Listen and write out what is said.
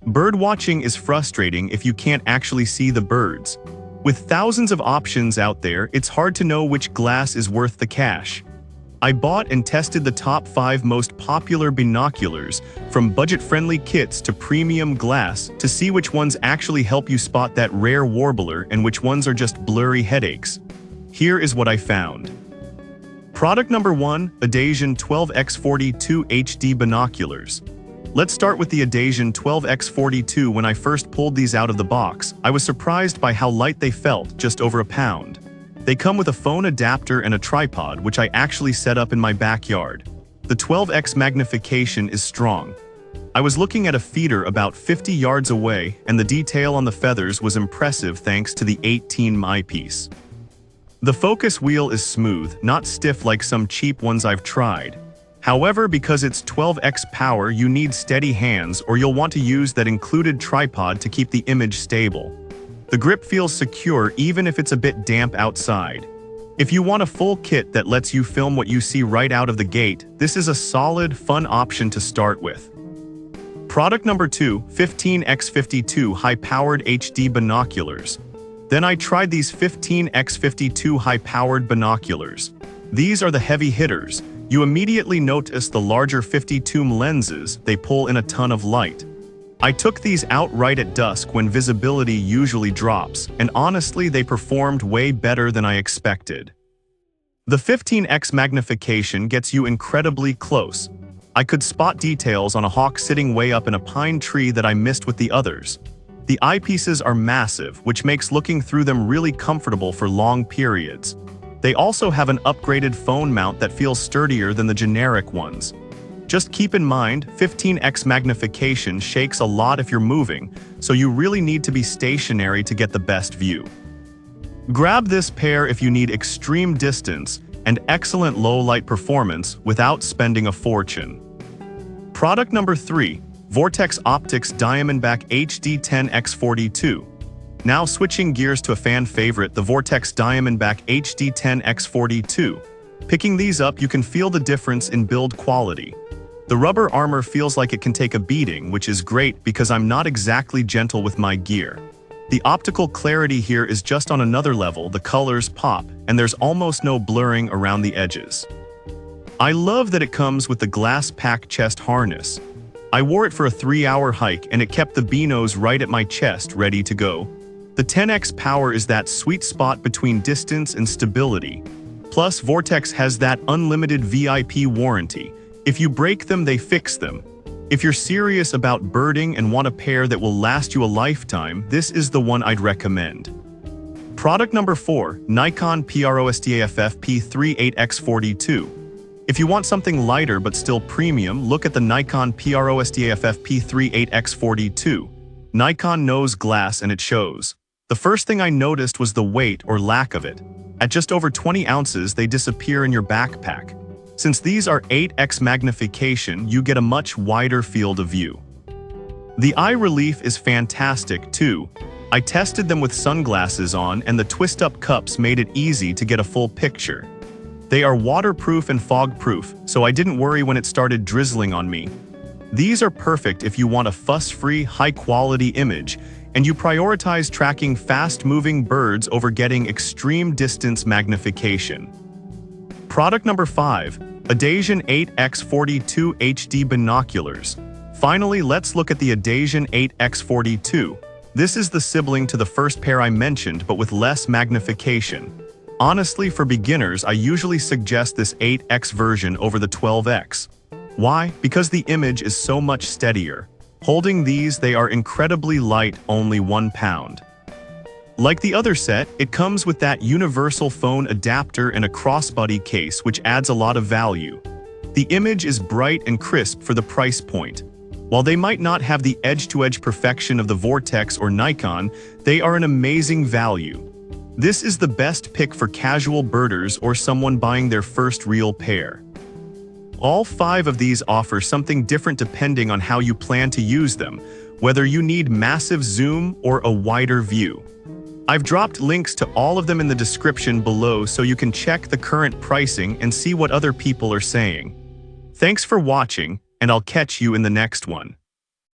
Bird watching is frustrating if you can't actually see the birds. With thousands of options out there, it's hard to know which glass is worth the cash. I bought and tested the top 5 most popular binoculars, from budget-friendly kits to premium glass, to see which ones actually help you spot that rare warbler and which ones are just blurry headaches. Here is what I found. Product number 1, Adasion 12x42 HD Binoculars. Let's start with the Adasion 12x42. When I first pulled these out of the box, I was surprised by how light they felt, just over a pound. They come with a phone adapter and a tripod, which I actually set up in my backyard. The 12x magnification is strong. I was looking at a feeder about 50 yards away, and the detail on the feathers was impressive thanks to the 18mm eyepiece. The focus wheel is smooth, not stiff like some cheap ones I've tried. However, because it's 12x power, you need steady hands or you'll want to use that included tripod to keep the image stable. The grip feels secure even if it's a bit damp outside. If you want a full kit that lets you film what you see right out of the gate, this is a solid, fun option to start with. Product number 2, 15x52 High-Powered HD Binoculars. Then I tried these 15x52 high-powered binoculars. These are the heavy hitters. You immediately notice the larger 52mm lenses, they pull in a ton of light. I took these out right at dusk when visibility usually drops, and honestly they performed way better than I expected. The 15x magnification gets you incredibly close. I could spot details on a hawk sitting way up in a pine tree that I missed with the others. The eyepieces are massive, which makes looking through them really comfortable for long periods. They also have an upgraded phone mount that feels sturdier than the generic ones. Just keep in mind, 15x magnification shakes a lot if you're moving, so you really need to be stationary to get the best view. Grab this pair if you need extreme distance and excellent low-light performance without spending a fortune. Product number 3, Vortex Optics Diamondback HD 10x42. Now switching gears to a fan favorite, the Vortex Diamondback HD 10x42. Picking these up, you can feel the difference in build quality. The rubber armor feels like it can take a beating, which is great because I'm not exactly gentle with my gear. The optical clarity here is just on another level, the colors pop, and there's almost no blurring around the edges. I love that it comes with the glass pack chest harness. I wore it for a 3-hour hike and it kept the binos right at my chest, ready to go. The 10x power is that sweet spot between distance and stability. Plus, Vortex has that unlimited VIP warranty. If you break them, they fix them. If you're serious about birding and want a pair that will last you a lifetime, this is the one I'd recommend. Product number 4, Nikon PROSTAFF P38X42. If you want something lighter but still premium, look at the Nikon PROSTAFF P38X42. Nikon knows glass and it shows. The first thing I noticed was the weight or lack of it. At just over 20 ounces, they disappear in your backpack. Since these are 8x magnification, you get a much wider field of view. The eye relief is fantastic too. I tested them with sunglasses on and the twist-up cups made it easy to get a full picture. They are waterproof and fog-proof, so I didn't worry when it started drizzling on me. These are perfect if you want a fuss-free, high-quality image, and you prioritize tracking fast-moving birds over getting extreme distance magnification. Product number 5, Adasion 8x42 HD Binoculars. Finally, let's look at the Adasion 8x42. This is the sibling to the first pair I mentioned, but with less magnification. Honestly, for beginners, I usually suggest this 8x version over the 12x. Why? Because the image is so much steadier. Holding these, they are incredibly light, only 1 pound. Like the other set, it comes with that universal phone adapter and a crossbody case, which adds a lot of value. The image is bright and crisp for the price point. While they might not have the edge-to-edge perfection of the Vortex or Nikon, they are an amazing value. This is the best pick for casual birders or someone buying their first real pair. All 5 of these offer something different depending on how you plan to use them, whether you need massive zoom or a wider view. I've dropped links to all of them in the description below so you can check the current pricing and see what other people are saying. Thanks for watching, and I'll catch you in the next one.